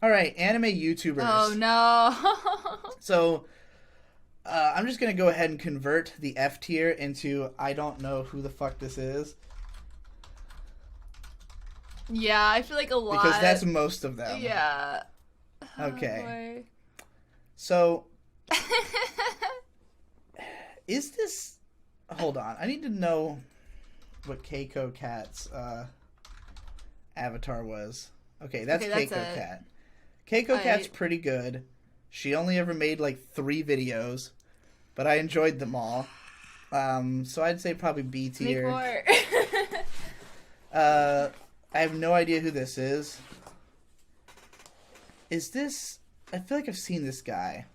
All right, anime YouTubers. Oh no. So, I'm just gonna go ahead and convert the F tier into I don't know who the fuck this is. Yeah, I feel like a lot. Because that's most of them. Yeah. Okay. Oh, so, is this... Hold on. I need to know what Keiko Cat's avatar was. Okay, that's Keiko Cat. Keiko Cat's pretty good. She only ever made like 3 videos, but I enjoyed them all. So I'd say probably B tier. Make more. I have no idea who this is. Is this... I feel like I've seen this guy.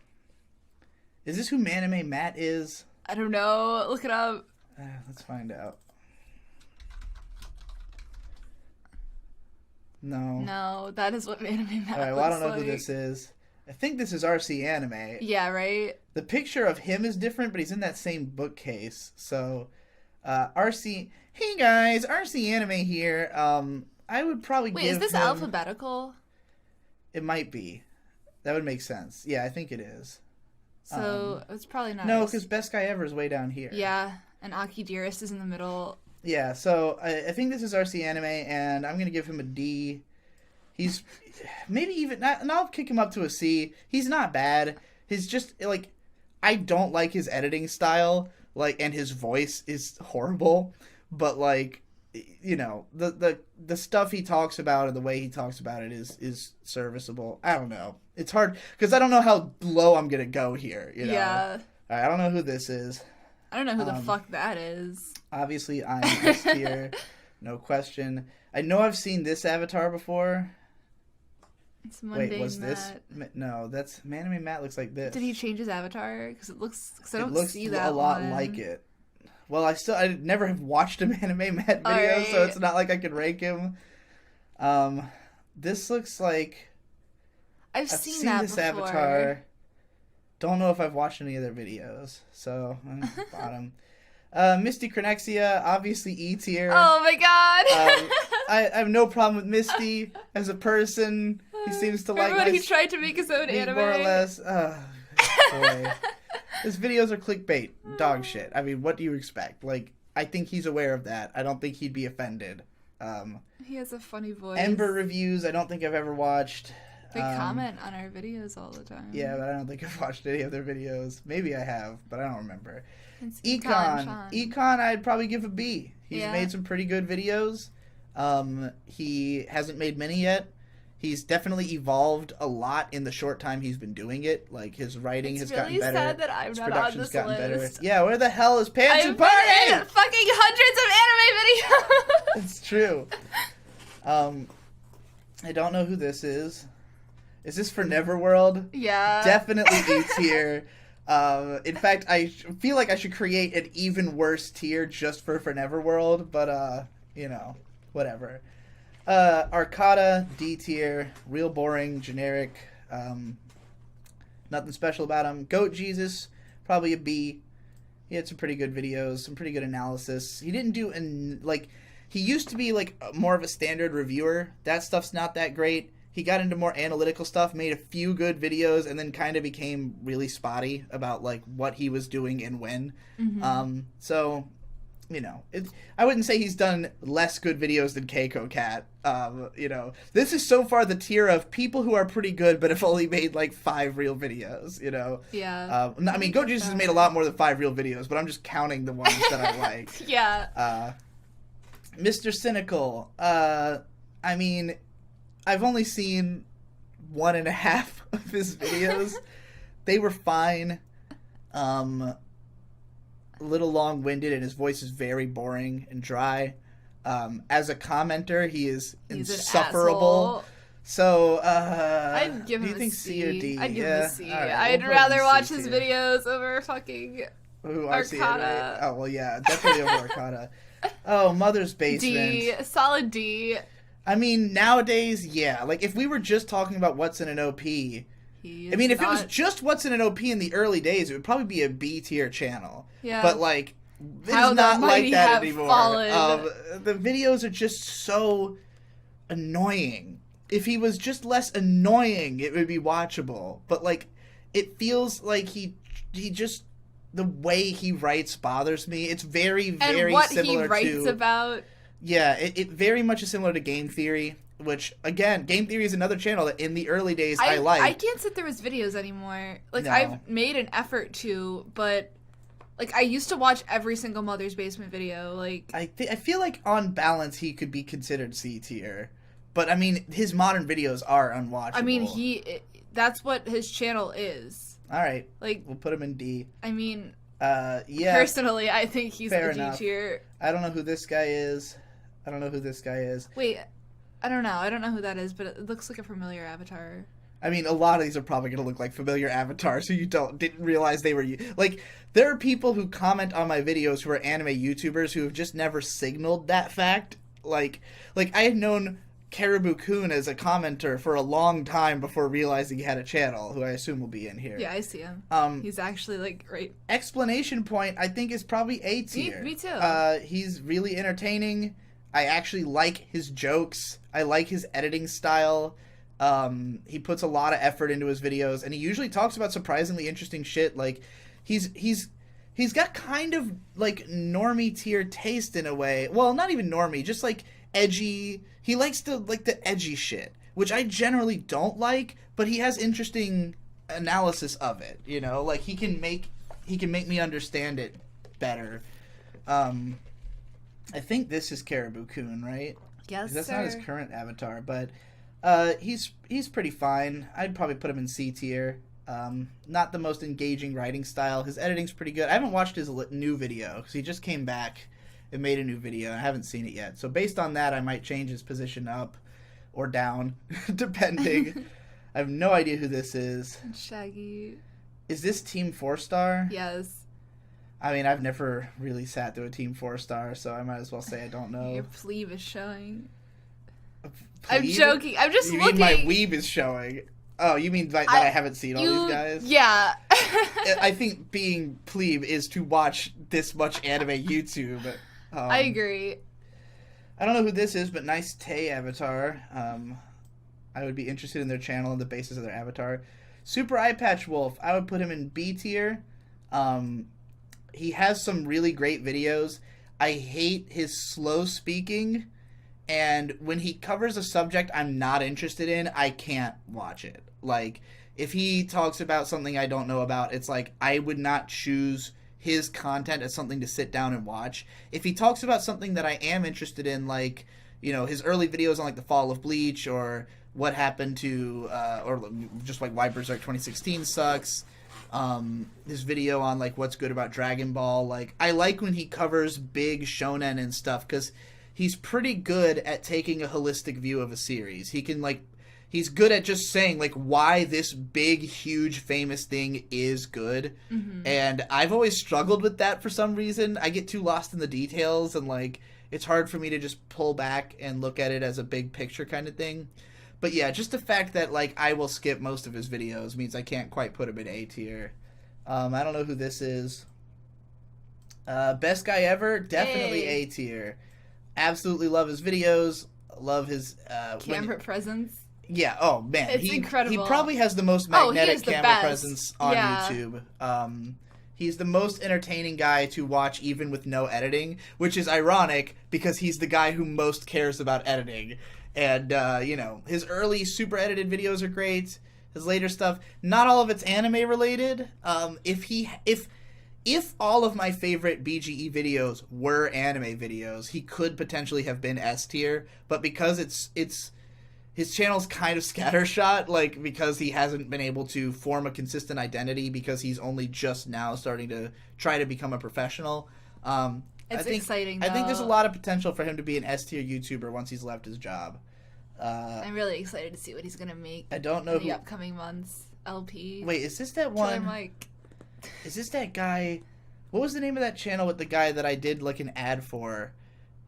Is this who Manime Matt is? I don't know. Look it up. Let's find out. No. No, that is what Anime Matt Alright, well, I don't know who this is. I think this is RC Anime. Yeah, right? The picture of him is different, but he's in that same bookcase. So, RC... Hey guys, RC Anime here. I would probably give Wait, is this him... alphabetical? It might be. That would make sense. Yeah, I think it is. So, it's probably not. No, because Best Guy Ever is way down here. Yeah, and Aki Dearest is in the middle. Yeah, so I think this is RC Anime, and I'm going to give him a D. He's maybe even... And I'll kick him up to a C. He's not bad. He's just, like... I don't like his editing style, like, and his voice is horrible. But, like, you know, the stuff he talks about and the way he talks about it is serviceable. I don't know. It's hard, because I don't know how low I'm going to go here, you know? Yeah. All right, I don't know who this is. I don't know who the fuck that is. Obviously, I'm S tier. No question. I know I've seen this avatar before. It's Mundane Wait, was Matt. this? No, that's... Manime Matt looks like this. Did he change his avatar? Because it looks... Because I don't looks see that a lot one. like it. Well, I never have watched a Anime Matt video, right. so it's not like I can rank him. This looks like... I've seen this before. avatar. Don't know if I've watched any of their videos, so bottom. Misty Cronexia, obviously E tier. Oh my god! I have no problem with Misty as a person. He seems to like Remember when he tried to make his own anime? more or less. Boy. His videos are clickbait, dog shit. I mean, what do you expect? Like, I think he's aware of that. I don't think he'd be offended. He has a funny voice. Ember reviews, I don't think I've ever watched. They comment on our videos all the time. Yeah, but I don't think I've watched any of their videos. Maybe I have, but I don't remember. It's Econ, I'd probably give a B. He's made some pretty good videos. He hasn't made many yet. He's definitely evolved a lot in the short time he's been doing it. Like, his writing has gotten better. It's really sad that I'm not on this list. Yeah, where the hell is Pants and I've been Party? in fucking hundreds of anime videos! It's true. I don't know who this is. Is this for Neverworld? Yeah. Definitely E tier. In fact, I feel like I should create an even worse tier just for Neverworld, but, you know, whatever. Arcada, D tier. Real boring, generic. Nothing special about him. Goat Jesus, probably a B. He had some pretty good videos, some pretty good analysis. He didn't do, he used to be, like, more of a standard reviewer. That stuff's not that great. He got into more analytical stuff, made a few good videos, and then kind of became really spotty about, like, what he was doing and when. Mm-hmm. So, you know, I wouldn't say he's done less good videos than Keiko Cat. You know, this is so far the tier of people who are pretty good but have only made, like, 5 real videos, you know? Yeah. I mean, Goat Jesus has made a lot more than 5 real videos, but I'm just counting the ones that I like. Yeah. Mr. Cynical. I mean... I've only seen 1.5 of his videos. They were fine. A little long-winded, and his voice is very boring and dry. As a commenter, he's insufferable. So, I'd give him a C. C or D? I'd give him a C. Right, I'd we'll rather watch C his tier. videos over fucking Arcada. Oh, well, yeah, definitely over Arcada. Oh, Mother's Basement. D. Solid D. I mean, nowadays, yeah. Like, if we were just talking about what's in an OP... I mean, if it was just what's in an OP in the early days, it would probably be a B-tier channel. Yeah. But, like, it's not like that anymore. The videos are just so annoying. if he was just less annoying, it would be watchable. But like, it feels like he just, the way he writes bothers me. It's very, very similar to... And what he writes about. Yeah, it very much is similar to Game Theory, which, again, Game Theory is another channel that in the early days I liked. I can't sit there with videos anymore. Like, No. I've made an effort to, but, like, I used to watch every single Mother's Basement video. Like, I feel like, on balance, he could be considered C tier. But, I mean, his modern videos are unwatchable. I mean, that's what his channel is. All right. Like, we'll put him in D. I mean, yeah. Personally, I think he's Fair the enough. D tier. I don't know who this guy is. Wait, I don't know. I don't know who that is, but it looks like a familiar avatar. I mean, a lot of these are probably going to look like familiar avatars, so you didn't realize they were... Like, there are people who comment on my videos who are anime YouTubers who have just never signaled that fact. Like I had known Caribou-kun as a commenter for a long time before realizing he had a channel, who I assume will be in here. Yeah, I see him. He's actually, like, right... Explanation Point, I think, is probably A tier. Me too. He's really entertaining. I actually like his jokes. I like his editing style. He puts a lot of effort into his videos, and he usually talks about surprisingly interesting shit. Like, he's got kind of, like, normie tier taste in a way. Well, not even normie, just, like, edgy. He likes the edgy shit, which I generally don't like, but he has interesting analysis of it, you know? Like, he can make me understand it better. I think this is Caribou-kun, right? Yes, That's sir. not his current avatar, but he's pretty fine. I'd probably put him in C tier. Not the most engaging writing style. His editing's pretty good. I haven't watched his new video because he just came back and made a new video. I haven't seen it yet. So based on that, I might change his position up or down, depending. I have no idea who this is. Shaggy. Is this Team 4-Star? Yes. I mean, I've never really sat through a Team 4-Star, so I might as well say I don't know. Your plebe is showing. Plebe? I'm joking. I'm just you looking. You mean my weeb is showing? Oh, you mean that I haven't seen all these guys? Yeah. I think being plebe is to watch this much anime YouTube. I agree. I don't know who this is, but nice Tay avatar. I would be interested in their channel and the basis of their avatar. Super Eye Patch Wolf. I would put him in B tier. He has some really great videos. I hate his slow speaking, and when he covers a subject I'm not interested in, I can't watch it. Like, if he talks about something I don't know about, it's like I would not choose his content as something to sit down and watch. If he talks about something that I am interested in, like, you know, his early videos on, like, the fall of Bleach, or what happened to, or just, like, why Berserk 2016 sucks, his video on, like, what's good about Dragon Ball, like, I like when he covers big shonen and stuff, because he's pretty good at taking a holistic view of a series. He can, like, he's good at just saying, like, why this big, huge, famous thing is good. Mm-hmm. And I've always struggled with that for some reason. I get too lost in the details, and, like, it's hard for me to just pull back and look at it as a big picture kind of thing. But yeah, just the fact that, like, I will skip most of his videos means I can't quite put him in A tier. I don't know who this is. Best guy ever? Definitely A tier. Absolutely love his videos. Love his... camera presence. Yeah, oh man. It's incredible. He probably has the most magnetic camera best. presence on YouTube. He's the most entertaining guy to watch even with no editing, which is ironic because he's the guy who most cares about editing. And, you know, his early super edited videos are great. His later stuff, not all of it's anime related. If all of my favorite BGE videos were anime videos, he could potentially have been S tier, but because it's his channel's kind of scattershot, like, because he hasn't been able to form a consistent identity because he's only just now starting to try to become a professional. It's exciting, though. I think there's a lot of potential for him to be an S tier YouTuber once he's left his job. I'm really excited to see what he's gonna make. I don't know in the upcoming months. LP. Wait, is this that one? Killer Mike. Is this that guy? What was the name of that channel with the guy that I did like an ad for?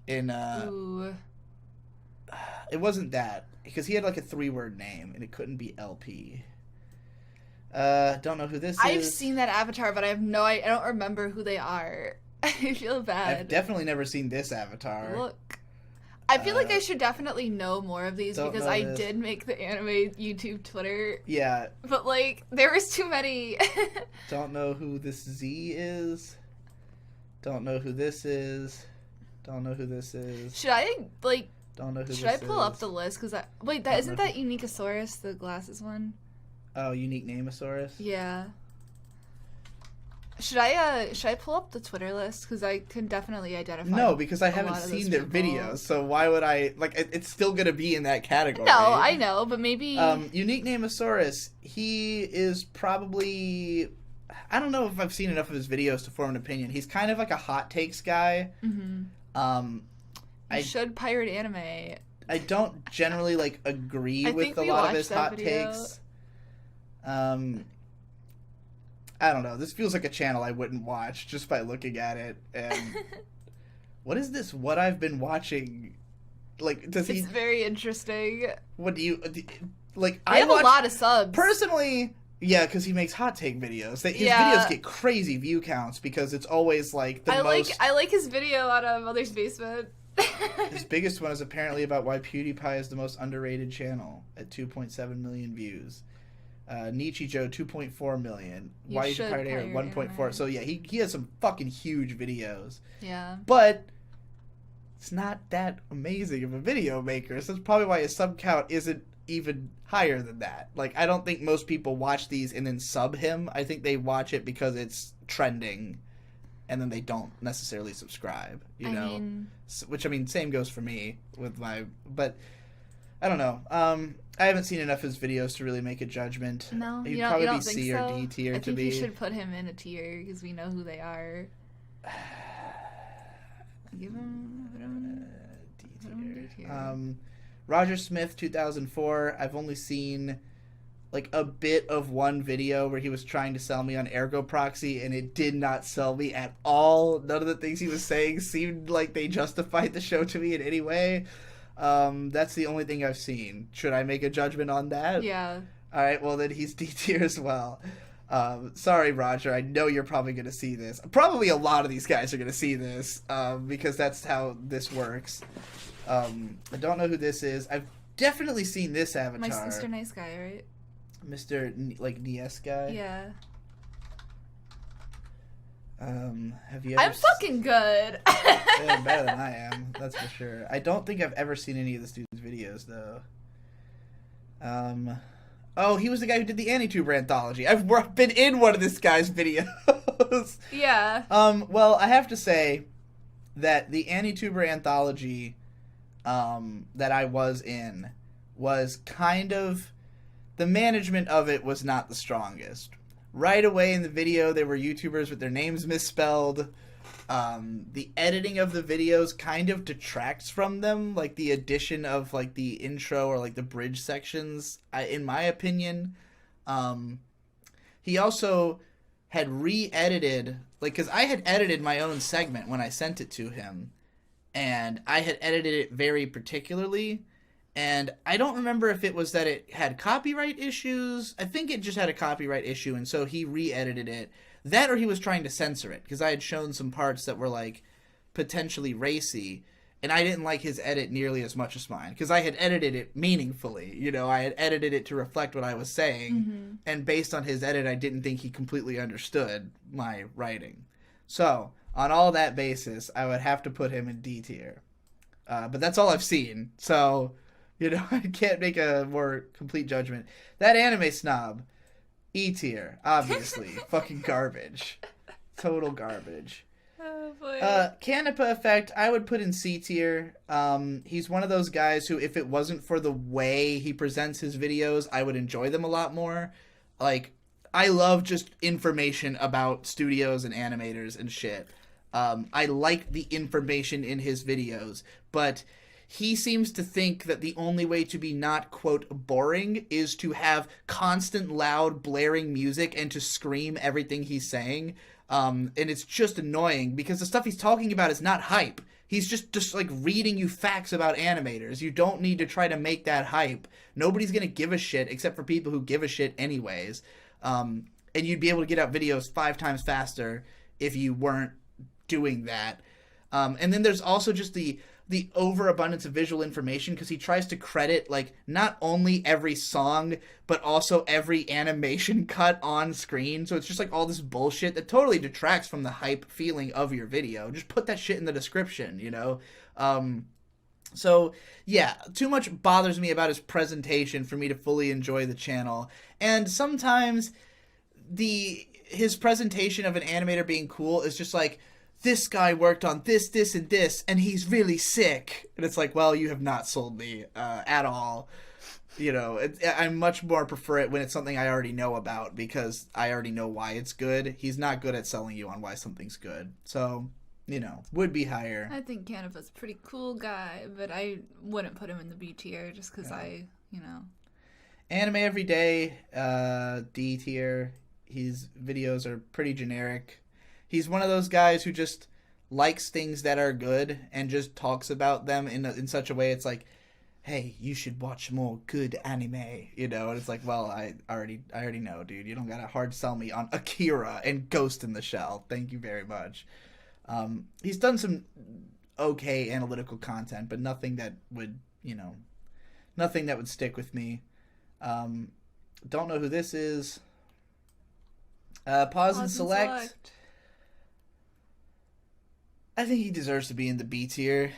Ooh. It wasn't that because he had like a 3-word name and it couldn't be LP. Don't know who this is. I've seen that avatar, but I don't remember who they are. I feel bad. I've definitely never seen this avatar. Look. I feel like I should definitely know more of these because I this. did make the anime YouTube Twitter. Yeah. But, like, there was too many. Don't know who this Z is. Don't know who this is. Don't know who this is. Should I, like... Don't know who this is. Should I pull up the list? Because wait, isn't that Uniqueosaurus, the glasses one? Oh, Unique Nameosaurus? Yeah. Should I pull up the Twitter list? Because I can definitely identify. No, because I haven't seen their videos, so why would I... Like, it's still going to be in that category. No, I know, but maybe... Unique Nameosaurus, he is probably... I don't know if I've seen enough of his videos to form an opinion. He's kind of like a hot takes guy. Mm-hmm. I should pirate anime. I don't generally, like, agree with a lot of his hot takes. I don't know. This feels like a channel I wouldn't watch just by looking at it. And what is this? What I've been watching? Like, does he? It's very interesting. What do you like? I have a lot of subs personally. Yeah, because he makes hot take videos. His videos get crazy view counts because it's always like the most. I like his video out of Mother's Basement. His biggest one is apparently about why PewDiePie is the most underrated channel at 2.7 million views. Nichijou 2.4 million. Why you should pirate air 1.4. So yeah, he has some fucking huge videos. Yeah. But it's not that amazing of a video maker. So that's probably why his sub count isn't even higher than that. Like, I don't think most people watch these and then sub him. I think they watch it because it's trending and then they don't necessarily subscribe, you know? Which, I mean, same goes for me with my... But, I don't know. I haven't seen enough of his videos to really make a judgment. No, He'd you probably don't be think C so? or D tier I to think be. you should put him in a tier because we know who they are. Put him D tier. Roger Smith 2004. I've only seen like a bit of one video where he was trying to sell me on Ergo Proxy, and it did not sell me at all. None of the things he was saying seemed like they justified the show to me in any way. That's the only thing I've seen. Should I make a judgment on that? Yeah. All right, well then he's D tier as well. Sorry, Roger. I know you're probably going to see this. Probably a lot of these guys are going to see this because that's how this works. I don't know who this is. I've definitely seen this avatar. Mr. Nice Guy, right? Mr. like Nies guy. Yeah. Have you? Ever I'm fucking good. Yeah, better than I am. That's for sure. I don't think I've ever seen any of this dude's videos though. Oh, he was the guy who did the AniTuber anthology. I've been in one of this guy's videos. Yeah. Well, I have to say that the AniTuber anthology that I was in was kind of... The management of it was not the strongest. Right away in the video, there were YouTubers with their names misspelled. The editing of the videos kind of detracts from them, like the addition of like the intro or like the bridge sections, in my opinion. He also had re-edited, like, because I had edited my own segment when I sent it to him, and I had edited it very particularly, and I don't remember if it was that it had copyright issues. I think it just had a copyright issue, and so he re-edited it. That or he was trying to censor it, because I had shown some parts that were, like, potentially racy, and I didn't like his edit nearly as much as mine, because I had edited it meaningfully. You know, I had edited it to reflect what I was saying, and based on his edit, I didn't think he completely understood my writing. So, on all that basis, I would have to put him in D tier. But that's all I've seen, so, you know, I can't make a more complete judgment. That anime snob... E tier, obviously. Fucking garbage. Total garbage. Oh, boy. Canepa Effect, I would put in C tier. He's one of those guys who, if it wasn't for the way he presents his videos, I would enjoy them a lot more. Like, I love just information about studios and animators and shit. I like the information in his videos, but... He seems to think that the only way to be not, quote, boring is to have constant, loud, blaring music and to scream everything he's saying. And it's just annoying because the stuff he's talking about is not hype. He's just like reading you facts about animators. You don't need to try to make that hype. Nobody's going to give a shit except for people who give a shit anyways. And you'd be able to get out videos 5 times faster if you weren't doing that. And then there's also just the the overabundance of visual information because he tries to credit like not only every song but also every animation cut on screen. So it's just like all this bullshit that totally detracts from the hype feeling of your video. Just put that shit in the description, you know? So, yeah, too much bothers me about his presentation for me to fully enjoy the channel. And sometimes his presentation of an animator being cool is just like, this guy worked on this, this, and this, and he's really sick. And it's like, well, you have not sold me at all. You know, I much more prefer it when it's something I already know about because I already know why it's good. He's not good at selling you on why something's good. So... you know, would be higher. I think Canava's a pretty cool guy, but I wouldn't put him in the B tier just because Anime Every Day, D tier. His videos are pretty generic. He's one of those guys who just likes things that are good and just talks about them in such a way it's like, hey, you should watch more good anime, you know? And it's like, well, I already know, dude. You don't gotta hard sell me on Akira and Ghost in the Shell. Thank you very much. He's done some okay analytical content, but nothing that would, stick with me. Don't know who this is. Pause and select. I think he deserves to be in the B tier,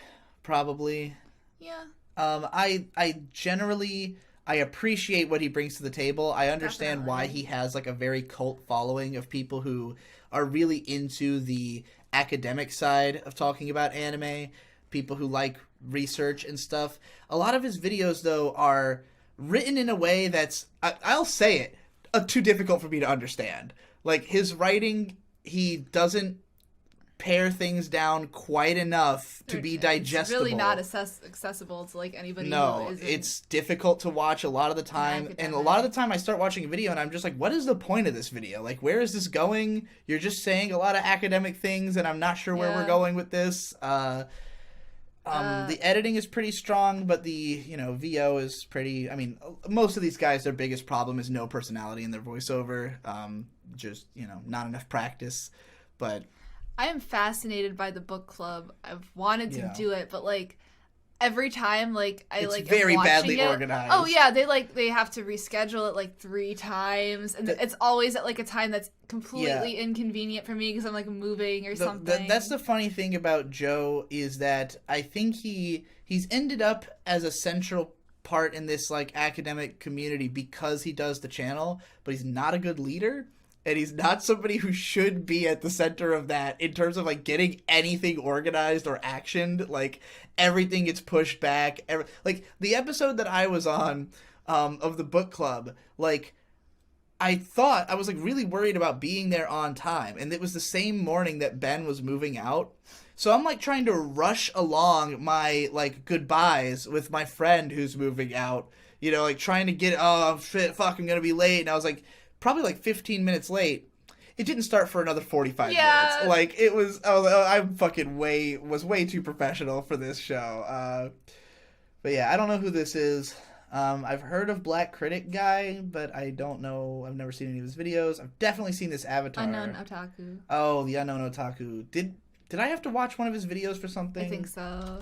probably. Yeah. I generally appreciate what he brings to the table. I understand Definitely. why he has like a very cult following of people who are really into the academic side of talking about anime, people who like research and stuff. A lot of his videos, though, are written in a way that's, I'll say it, too difficult for me to understand. Like, his writing, he doesn't pare things down quite enough to be digestible. It's really not accessible to, like, anybody No, who isn't... it's difficult to watch a lot of the time. And a lot of the time I start watching a video and I'm just like, what is the point of this video? Like, where is this going? You're just saying a lot of academic things and I'm not sure where we're going with this. The editing is pretty strong, but the, VO is pretty... I mean, most of these guys, their biggest problem is no personality in their voiceover. Just, not enough practice. But... I am fascinated by the book club. I've wanted to do it, but like every time, it's very badly organized. Oh yeah, they have to reschedule it like 3 times, and it's always at like a time that's completely inconvenient for me because I'm like moving or something. That's the funny thing about Joe is that I think he's ended up as a central part in this like academic community because he does the channel, but he's not a good leader. And he's not somebody who should be at the center of that in terms of, like, getting anything organized or actioned. Like, everything gets pushed back. Like, the episode that I was on of the book club, like, I was, like, really worried about being there on time. And it was the same morning that Ben was moving out. So I'm, like, trying to rush along my, like, goodbyes with my friend who's moving out. Like, trying to get, oh, shit, fuck, I'm gonna be late. And I was, like... probably like 15 minutes late. It didn't start for another 45 minutes. Like, it was... I'm fucking was way too professional for this show. But yeah, I don't know who this is. I've heard of Black Critic Guy, but I don't know. I've never seen any of his videos. I've definitely seen this avatar. Unknown Otaku. Oh, the Unknown Otaku. Did I have to watch one of his videos for something? I think so.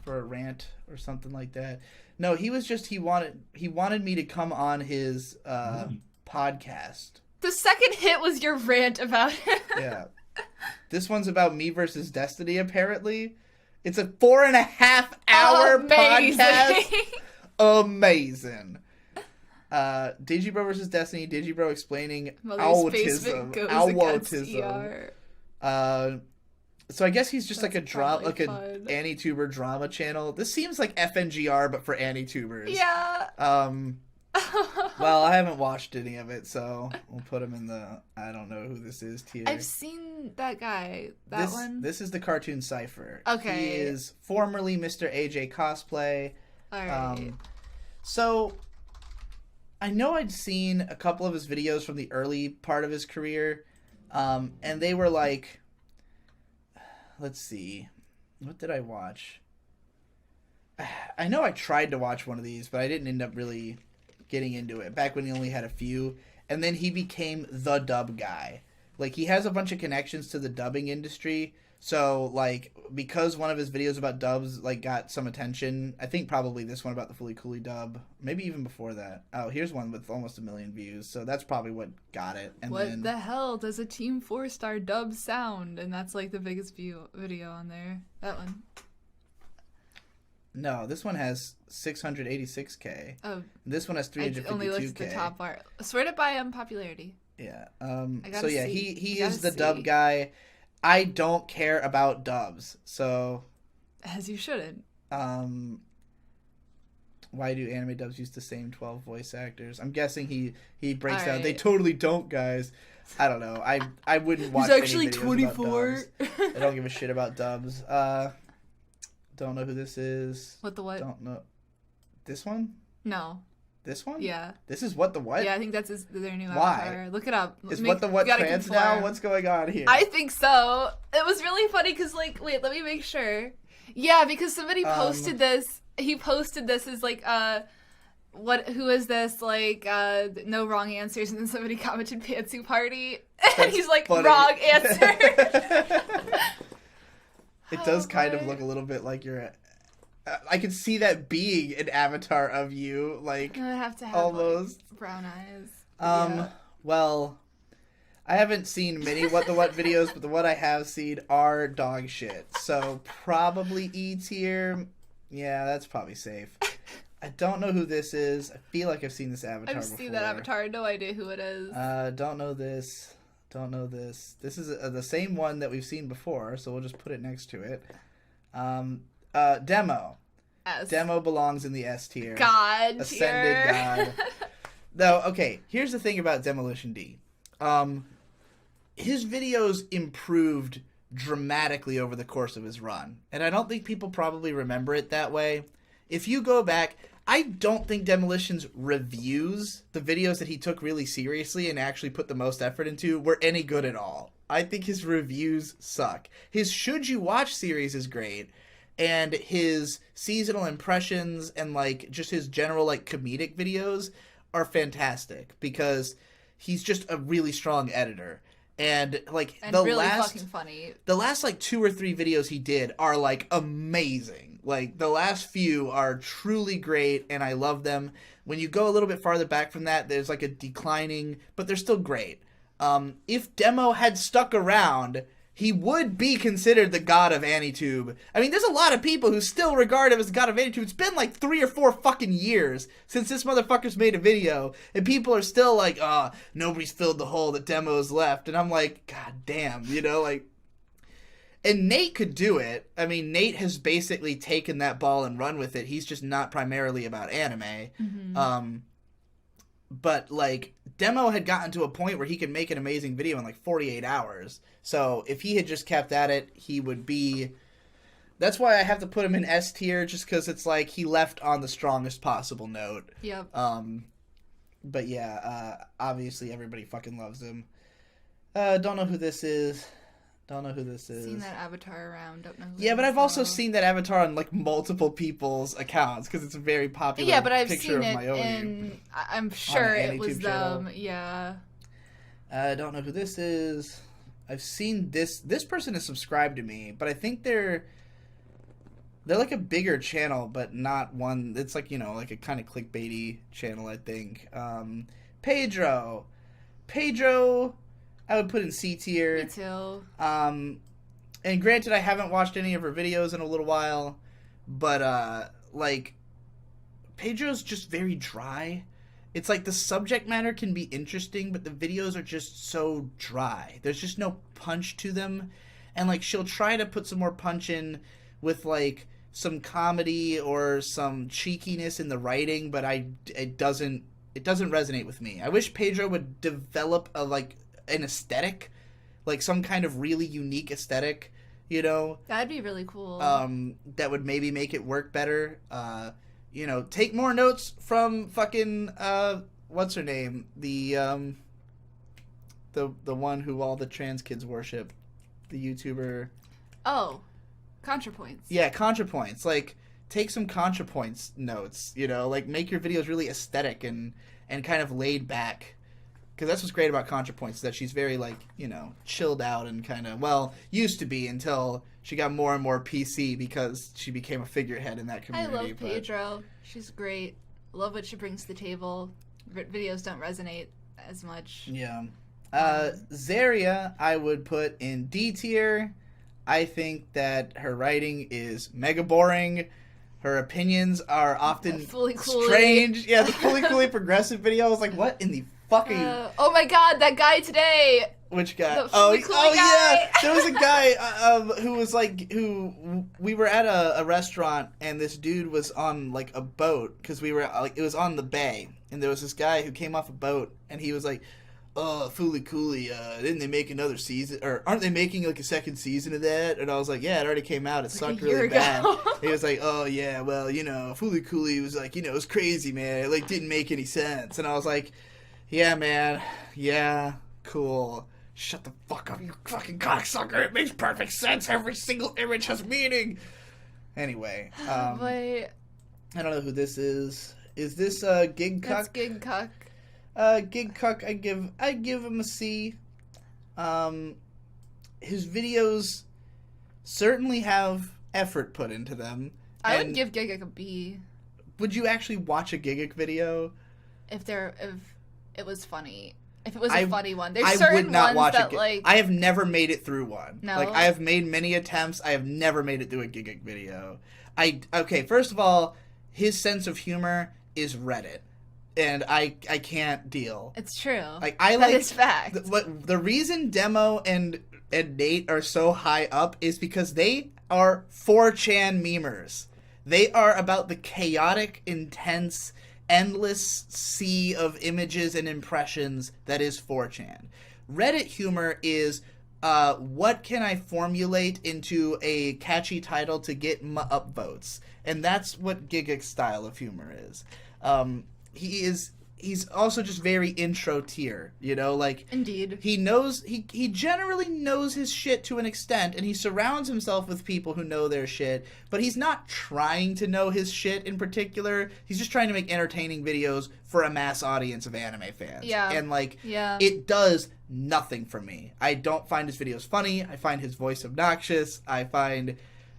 For a rant or something like that. No, he was just he wanted me to come on his podcast. The second hit was your rant about it. Yeah. This one's about me versus Destiny, apparently. It's a 4.5-hour podcast. Amazing. Digibro versus Destiny, Digibro explaining autism. So I guess he's just like a drama, like an AniTuber drama channel. This seems like FNGR, but for AniTubers. Yeah. Well, I haven't watched any of it, so we'll put him in the I don't know who this is tier. I've seen that guy. One. This is the Cartoon Cypher. Okay. He is formerly Mr. AJ Cosplay. All right. So I know I'd seen a couple of his videos from the early part of his career, and they were like. Let's see. What did I watch? I know I tried to watch one of these, but I didn't end up really getting into it. Back when he only had a few. And then he became the dub guy. Like, he has a bunch of connections to the dubbing industry. So, like, because one of his videos about dubs, like, got some attention, I think probably this one about the Fully Cooley dub, maybe even before that. Oh, here's one with almost 1 million views, so that's probably what got it. And what the hell does a Team 4-star dub sound? And that's, like, the biggest video on there. That one. No, this one has 686K. Oh. This one has 352K. I only looked at the top bar. Sorted by popularity. Yeah. So yeah, he is the dub guy. I don't care about dubs, so... As you shouldn't. Why do anime dubs use the same 12 voice actors? I'm guessing he breaks down. They totally don't, guys. I don't know. I wouldn't watch any videos actually 24. about dubs. I don't give a shit about dubs. Don't know who this is. What the what? Don't know. This one? No. This one? Yeah. This is What the What? Yeah, I think that's their new Why? avatar. Look it up. Is What the What trans now? What's going on here? I think so. It was really funny because, like, wait, let me make sure. Yeah, because somebody posted this. He posted this as, like, who is this? Like, no wrong answers. And then somebody commented Pantsu Party. And he's like, funny. Wrong answer. It does kind of look a little bit like you're... I can see that being an avatar of you, like, I have to have almost like, brown eyes. Well, I haven't seen many What the What videos, but the what I have seen are dog shit. So probably E tier. Yeah, that's probably safe. I don't know who this is. I feel like I've seen this avatar before. I've seen that avatar. No idea who it is. Don't know this. Don't know this. This is the same one that we've seen before, so we'll just put it next to it. Demo. S. Demo belongs in the S tier. God Ascended tier. God. Though, okay, here's the thing about Demolition D. His videos improved dramatically over the course of his run. And I don't think people probably remember it that way. If you go back, I don't think Demolition's reviews, the videos that he took really seriously and actually put the most effort into, were any good at all. I think his reviews suck. His Should You Watch series is great. And his seasonal impressions and, like, just his general, like, comedic videos are fantastic because he's just a really strong editor. And, like, and really fucking funny. The last, like, 2 or 3 videos he did are, like, amazing. Like, the last few are truly great, and I love them. When you go a little bit farther back from that, there's, like, a declining, but they're still great. If Demo had stuck around, he would be considered the god of AniTube. I mean, there's a lot of people who still regard him as the god of AniTube. It's been like 3 or 4 fucking years since this motherfucker's made a video, and people are still like, nobody's filled the hole that Demo's left. And I'm like, god damn, you know, like... And Nate could do it. I mean, Nate has basically taken that ball and run with it. He's just not primarily about anime. Mm-hmm. But, like, Demo had gotten to a point where he could make an amazing video in, like, 48 hours. So, if he had just kept at it, he would be... That's why I have to put him in S tier, just because it's, like, he left on the strongest possible note. Yep. But, yeah, obviously everybody fucking loves him. Don't know who this is. Don't know who this is. Seen that avatar around. Don't know. Yeah, but I've also seen that avatar on like multiple people's accounts because it's a very popular. Yeah, but I've picture seen of it Mayoyu in. I'm sure it was them. channel. Yeah. I don't know who this is. I've seen this. This person is subscribed to me, but I think they're like a bigger channel, but not one. It's like, you know, like a kind of clickbaity channel. I think. Pedro. I would put in C tier. Me too. And granted, I haven't watched any of her videos in a little while, but, like, Pedro's just very dry. It's like the subject matter can be interesting, but the videos are just so dry. There's just no punch to them. And, like, she'll try to put some more punch in with, like, some comedy or some cheekiness in the writing, but it doesn't resonate with me. I wish Pedro would develop an aesthetic, like some kind of really unique aesthetic, you know? That'd be really cool. That would maybe make it work better. You know, take more notes from fucking, what's her name? The one who all the trans kids worship. The YouTuber. Oh, ContraPoints. Yeah, ContraPoints. Like, take some ContraPoints notes, you know? Like, make your videos really aesthetic and kind of laid back. Because that's what's great about ContraPoints, is that she's very, like, you know, chilled out and kind of, well, used to be until she got more and more PC because she became a figurehead in that community. I love Pedro. She's great. Love what she brings to the table. Videos don't resonate as much. Yeah. Zaria, I would put in D tier. I think that her writing is mega boring. Her opinions are often strange. Yeah, the Fully Coolly progressive video. I was like, what in the fucking... oh my god, that guy today! Which guy? Guy. Yeah! There was a guy who was like, we were at a restaurant, and this dude was on, like, a boat, because we were, like, it was on the bay, and there was this guy who came off a boat, and he was like, oh, Fully Coolly, didn't they make another season, or aren't they making, like, a second season of that? And I was like, yeah, it already came out, it sucked really bad. He was like, oh, yeah, well, you know, Fully Coolly was like, you know, it was crazy, man, it, like, didn't make any sense. And I was like, yeah, man, yeah, cool. Shut the fuck up, you fucking cocksucker. It makes perfect sense. Every single image has meaning. Anyway, But I don't know who this is. Is this Gig Cuck? that's Gig Cuck. Gig Cuck, I give him a C. His videos certainly have effort put into them. I would give Gig Cuck a B. Would you actually watch a Gig Video? If it was funny. If it was a funny one. There's I certain would not ones watch that, it. like... I have never made it through one. No? Like, I have made many attempts. I have never made it through a Gig video. Okay, first of all, his sense of humor is Reddit. And I can't deal. It's true. Like, that is fact. The reason Demo and Nate are so high up is because they are 4chan memers. They are about the chaotic, intense, endless sea of images and impressions that is 4chan. Reddit humor is, what can I formulate into a catchy title to get upvotes? And that's what Gigic's style of humor is. He's also just very intro tier, you know, like... Indeed. He generally knows his shit to an extent, and he surrounds himself with people who know their shit, but he's not trying to know his shit in particular. He's just trying to make entertaining videos for a mass audience of anime fans. Yeah. And, like, yeah. It does nothing for me. I don't find his videos funny. I find his voice obnoxious. I find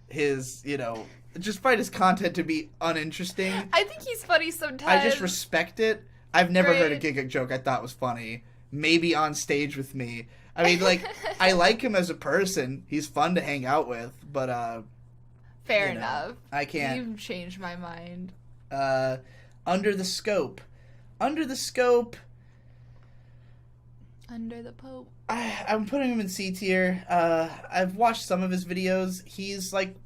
his, you know... just find his content to be uninteresting. I think he's funny sometimes. I just respect it. I've never heard a Giga joke I thought was funny. Maybe on stage with me. I mean, like, I like him as a person. He's fun to hang out with, but, fair enough. I can't. You've changed my mind. Under the Scope. Under the Scope. Under the Pope. I'm putting him in C tier. I've watched some of his videos. He's, like,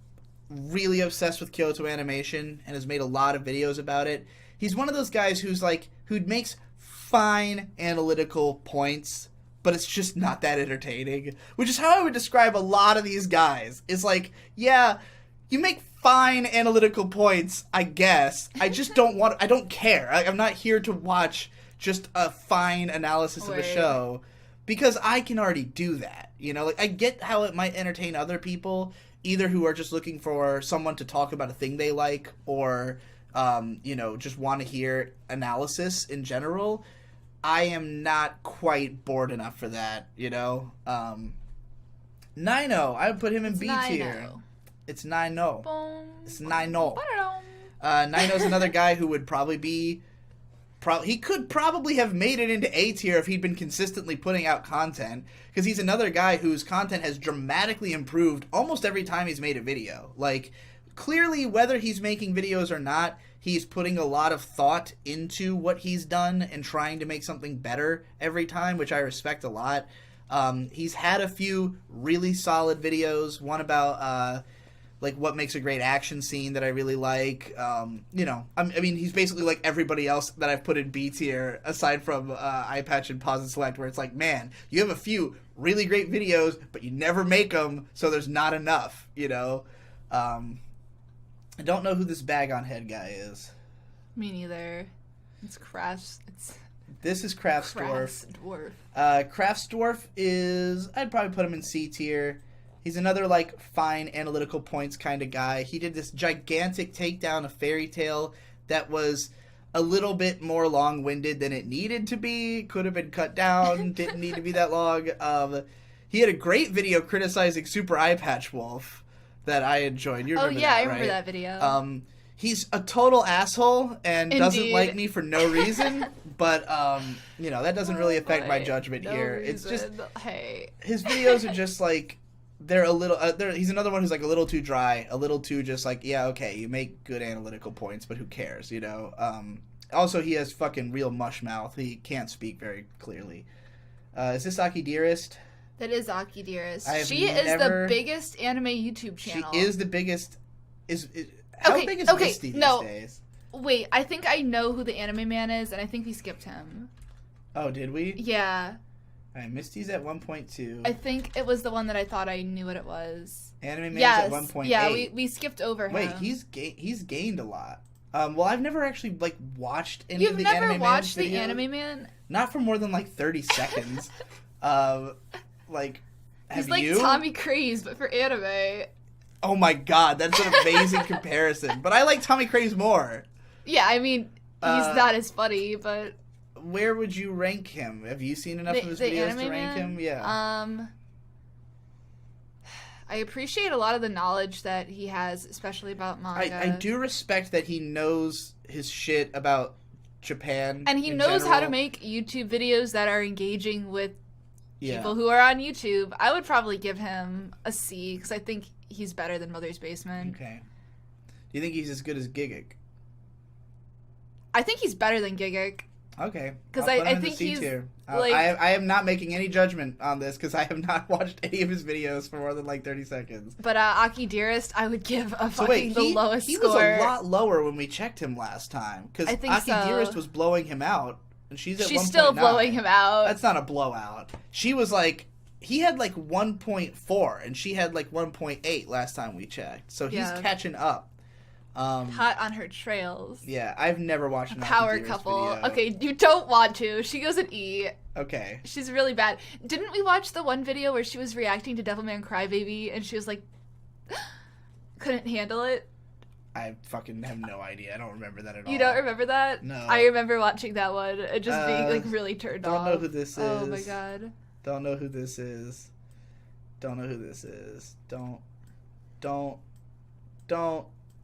really obsessed with Kyoto animation and has made a lot of videos about it. He's one of those guys who makes fine analytical points, but it's just not that entertaining, which is how I would describe a lot of these guys. It's like, yeah, you make fine analytical points, I guess. I just I don't care. I'm not here to watch just a fine analysis of a show, because I can already do that. You know, like, I get how it might entertain other people, either who are just looking for someone to talk about a thing they like, or, you know, just want to hear analysis in general. I am not quite bored enough for that, you know? Nino, I would put him in B tier. It's Nino. It's Nino. Nino's another guy who would probably be... he could probably have made it into A tier if he'd been consistently putting out content, because he's another guy whose content has dramatically improved almost every time he's made a video. Like, clearly, whether he's making videos or not, he's putting a lot of thought into what he's done and trying to make something better every time, which I respect a lot. He's had a few really solid videos, one about... like, what makes a great action scene that I really like. You know, I mean, he's basically like everybody else that I've put in B tier, aside from Eye Patch and Pause and Select, where it's like, man, you have a few really great videos, but you never make them, so there's not enough, you know? I don't know who this bag on head guy is. Me neither. It's This is Craftsdwarf. Dwarf. Craftsdwarf is... I'd probably put him in C tier. He's another, like, fine analytical points kind of guy. He did this gigantic takedown of Fairy Tail that was a little bit more long-winded than it needed to be. Could have been cut down. Didn't need to be that long. He had a great video criticizing Super Eye Patch Wolf that I enjoyed. You remember that, I remember right? that video. He's a total asshole and doesn't Indeed. like me for no reason, but that doesn't really affect my judgment No here. reason. It's just hey, his videos are just like they're a little. He's another one who's like a little too dry, a little too just like yeah, okay, you make good analytical points, but who cares, you know? Also, he has fucking real mush mouth. He can't speak very clearly. Is this Aki Dearest? That is Aki Dearest. She is the biggest anime YouTube channel. She is the biggest. How big is Misty these days? Wait, I think I know who the anime man is, and I think we skipped him. Oh, did we? Yeah. Alright, Misty's at 1.2. I think it was the one that I thought I knew what it was. Anime man's at 1.8. Yeah, we skipped over him. Wait, he's gained a lot. Well, I've never actually like watched any You've of the never Anime watched Man's the videos. Anime Man? Not for more than like 30 seconds. Like, have He's like you? Tommy Craze, but for anime. Oh my god, that's an amazing comparison. But I like Tommy Craze more. Yeah, I mean, he's not as funny, but... Where would you rank him? Have you seen enough of his videos to rank him? Yeah. I appreciate a lot of the knowledge that he has, especially about manga. I do respect that he knows his shit about Japan. And he knows how to make YouTube videos that are engaging with people who are on YouTube. I would probably give him a C, because I think he's better than Mother's Basement. Okay. Do you think he's as good as Gigic? I think he's better than Gigic. Okay. Because I think he's like... I am not making any judgment on this because I have not watched any of his videos for more than like 30 seconds. But Aki Dearest, I would give a fucking the lowest he score. He was a lot lower when we checked him last time because Aki Dearest was blowing him out, and she's at 1.9. She's still blowing him out. That's not a blowout. She was like... He had like 1.4 and she had like 1.8 last time we checked. So he's catching up. Hot on her trails. Yeah, I've never watched an power couple. Video. Okay, you don't want to. She goes an E. Okay. She's really bad. Didn't we watch the one video where she was reacting to Devilman Crybaby and she was like couldn't handle it? I fucking have no idea. I don't remember that at all. You don't remember that? No. I remember watching that one and just being like really turned off. Don't know who this is. Oh my god. Don't know who this is. Don't know who this is. Don't.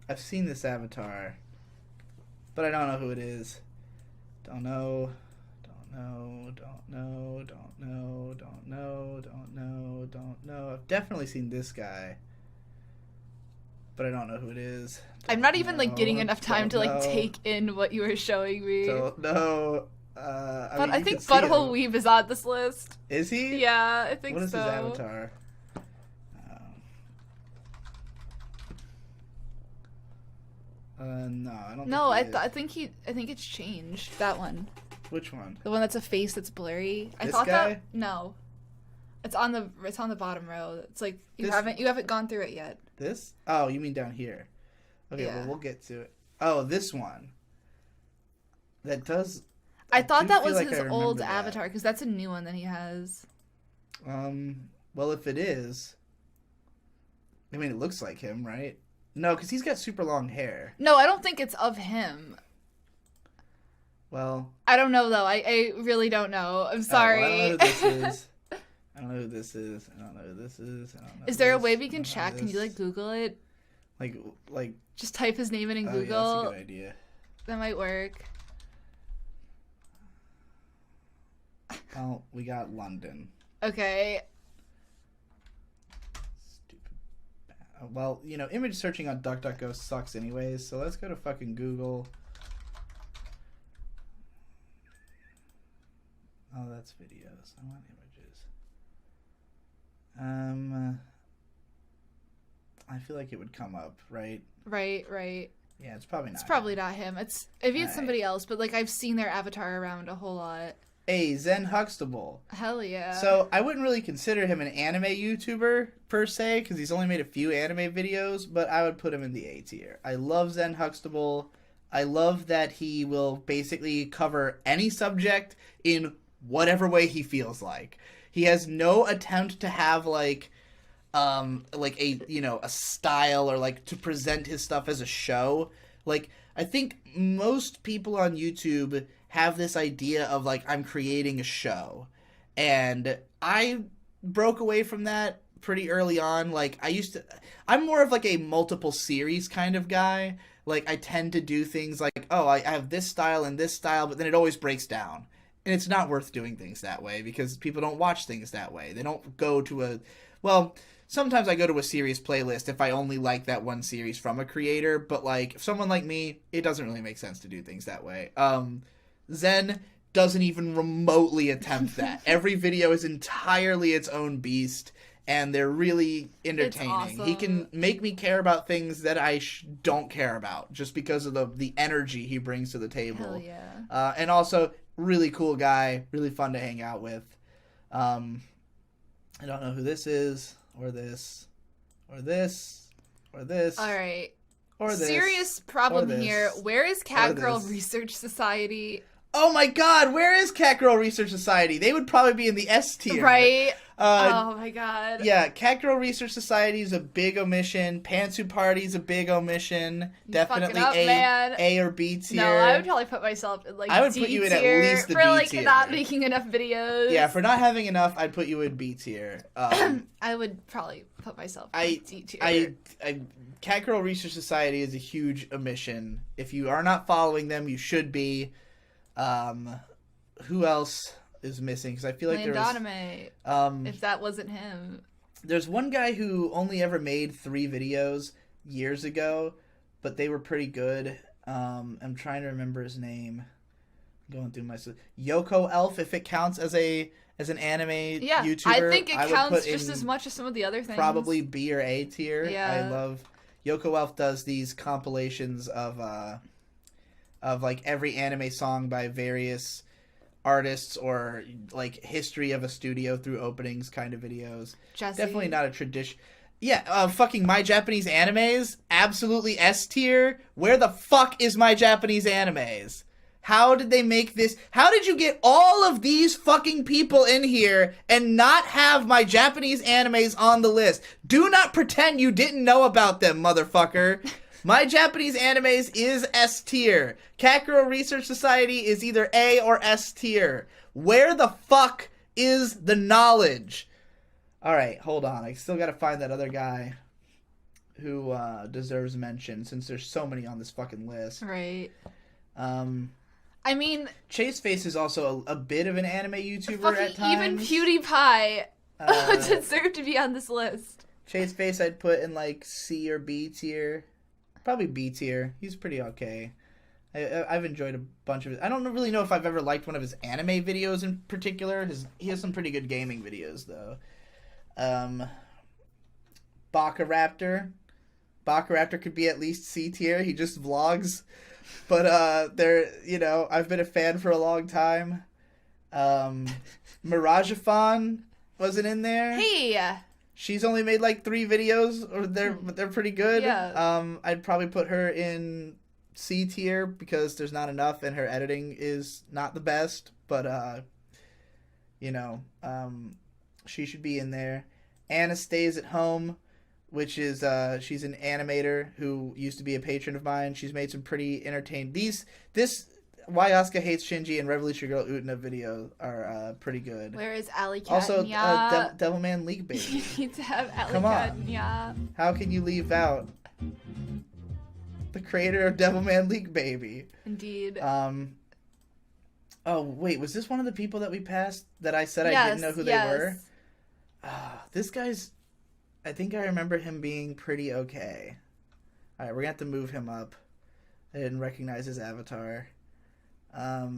I've seen this avatar, but I don't know who it is. Don't know. I've definitely seen this guy, but I don't know who it is. I'm not even like getting enough time to like take in what you were showing me. Don't know. But I think Butthole Weeb is on this list. Is he? Yeah, I think so. What is his avatar? No, I don't. No, I think it's changed. That one. Which one? The one that's a face that's blurry. This I thought guy? that no. It's on the bottom row. It's like you haven't gone through it yet. This? Oh, you mean down here? Okay, yeah. Well we'll get to it. Oh, this one. That does. I thought that was his old avatar because that's a new one that he has. Well, if it is, I mean, it looks like him, right? No, because he's got super long hair. No, I don't think it's of him. Well, I don't know though. I really don't know. I'm sorry. Well, I don't know who this is. I don't know who this is. I don't know who this is. I don't know. Is there a way we can check? Can you like Google it? Like. Just type his name in Google. Yeah, that's a good idea. That might work. Oh, we got London. Okay. Stupid. Well, you know, image searching on DuckDuckGo sucks anyways, so let's go to fucking Google. Oh, that's videos. I want images. I feel like it would come up, right? Right. Yeah, it's probably not. It's probably not him. Maybe it's somebody else, but like I've seen their avatar around a whole lot. Hey, Zen Huxtable. Hell yeah. So I wouldn't really consider him an anime YouTuber per se, because he's only made a few anime videos, but I would put him in the A tier. I love Zen Huxtable. I love that he will basically cover any subject in whatever way he feels like. He has no attempt to have like a, you know, a style or like to present his stuff as a show. Like, I think most people on YouTube have this idea of like, I'm creating a show, and I broke away from that pretty early on. Like, I'm more of like a multiple series kind of guy. Like, I tend to do things like, oh, I have this style and this style, but then it always breaks down. And it's not worth doing things that way because people don't watch things that way. They don't go to well, sometimes I go to a series playlist if I only like that one series from a creator, but like, if someone like me, it doesn't really make sense to do things that way. Zen doesn't even remotely attempt that. Every video is entirely its own beast, and they're really entertaining. Awesome. He can make me care about things that I don't care about just because of the energy he brings to the table. Hell yeah. And also, really cool guy, really fun to hang out with. I don't know who this is, or this, or this, or this. All right. Or this. Serious problem or here. Where is Cat or Girl this. Research Society? Oh my god, where is Cat Girl Research Society? They would probably be in the S tier. Right? Oh my god. Yeah, Cat Girl Research Society is a big omission. Pantsu Party is a big omission. Definitely up, man. A or B tier. No, I would probably put myself in like I would D put you in tier at least the for B like tier. not making enough videos. Yeah, for not having enough, I'd put you in B tier. I would probably put myself in D tier. Cat Girl Research Society is a huge omission. If you are not following them, you should be. Who else is missing? Because I feel like if that wasn't him. There's one guy who only ever made 3 videos years ago, but they were pretty good. I'm trying to remember his name. I'm going through my Yoko Elf, if it counts as an anime YouTuber. I think it would counts put just in as much as some of the other things. probably B or A tier. Yeah. I love Yoko Elf does these compilations of like every anime song by various artists or like history of a studio through openings kind of videos. Jesse. Definitely not a tradition. Yeah, fucking My Japanese Animes, absolutely S tier. Where the fuck is My Japanese Animes? How did they make this? How did you get all of these fucking people in here and not have My Japanese Animes on the list? Do not pretend you didn't know about them, motherfucker. My Japanese Animes is S tier. Cat Girl Research Society is either A or S tier. Where the fuck is the knowledge? Alright, hold on. I still gotta find that other guy who deserves mention since there's so many on this fucking list. Right. I mean, Chaseface is also a bit of an anime YouTuber fucking at times. even PewDiePie deserve to be on this list. Chaseface I'd put in like C or B tier. Probably B tier. He's pretty okay. I've enjoyed a bunch of it. I don't really know if I've ever liked one of his anime videos in particular. He has some pretty good gaming videos, though. Bakaraptor. Bakaraptor could be at least C tier. He just vlogs. But, I've been a fan for a long time. Miragephon wasn't in there. Hey! She's only made like 3 videos, but they're pretty good. Yeah. I'd probably put her in C tier because there's not enough and her editing is not the best. But, she should be in there. Anna Stays at Home, which is, she's an animator who used to be a patron of mine. She's made some pretty entertaining. This Why Asuka Hates Shinji and Revolution Girl Utena video are pretty good. Where is Alley Cat? Also, and Ya? Devilman League Baby. You need to have Alley Come Cat on. and Ya. How can you leave out the creator of Devilman League Baby? Indeed. Oh, wait, was this one of the people that we passed that I said I didn't know who they were? This guy's... I think I remember him being pretty okay. Alright, we're gonna have to move him up. I didn't recognize his avatar.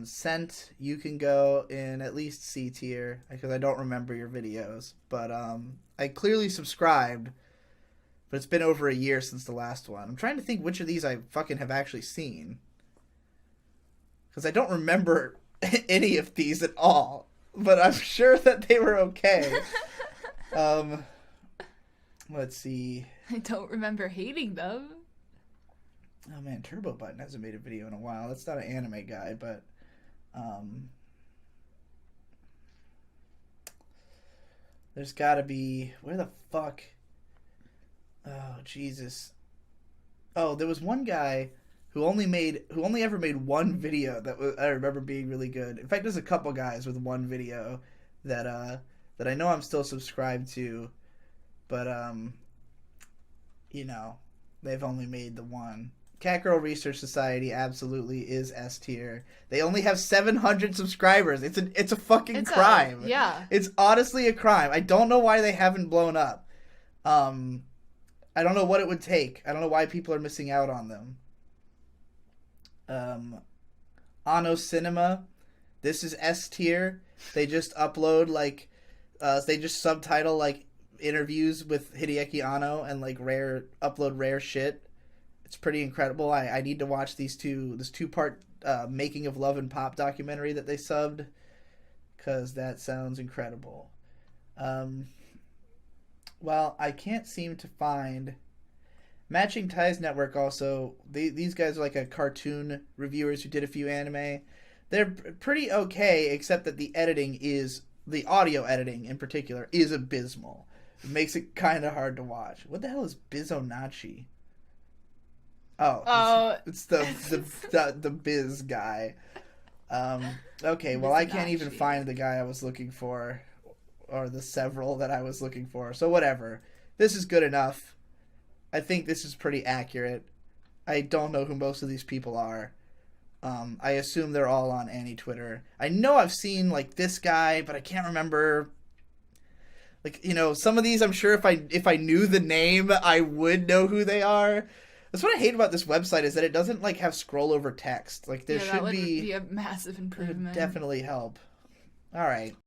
Scent, you can go in at least C tier, because I don't remember your videos. But, I clearly subscribed, but it's been over a year since the last one. I'm trying to think which of these I fucking have actually seen. Because I don't remember any of these at all. But I'm sure that they were okay. Let's see. I don't remember hating them. Oh man, Turbo Button hasn't made a video in a while. That's not an anime guy, but there's gotta be... Where the fuck? Oh, Jesus. Oh, there was one guy who only ever made one video I remember being really good. In fact, there's a couple guys with one video that I know I'm still subscribed to, but you know, they've only made the one. Cat Girl Research Society absolutely is S tier. They only have 700 subscribers. It's a fucking crime. Yeah. It's honestly a crime. I don't know why they haven't blown up. I don't know what it would take. I don't know why people are missing out on them. Ano Cinema. This is S tier. They just upload they just subtitle like interviews with Hideaki Anno and like upload rare shit. It's pretty incredible. I need to watch this 2-part Making of Love and Pop documentary that they subbed, because that sounds incredible. Well, I can't seem to find Matching Ties Network. Also, these guys are like a cartoon reviewers who did a few anime. They're pretty okay, except that the audio editing in particular is abysmal. It makes it kind of hard to watch. What the hell is Bizonachi? Oh, it's the Biz guy. Okay, well, I can't even find the guy I was looking for, or the several that I was looking for. So whatever. This is good enough. I think this is pretty accurate. I don't know who most of these people are. I assume they're all on Annie Twitter. I know I've seen like this guy, but I can't remember. Like, you know, some of these I'm sure if I knew the name, I would know who they are. That's what I hate about this website, is that it doesn't like have scroll over text. Like there should be a massive improvement. Definitely help. All right.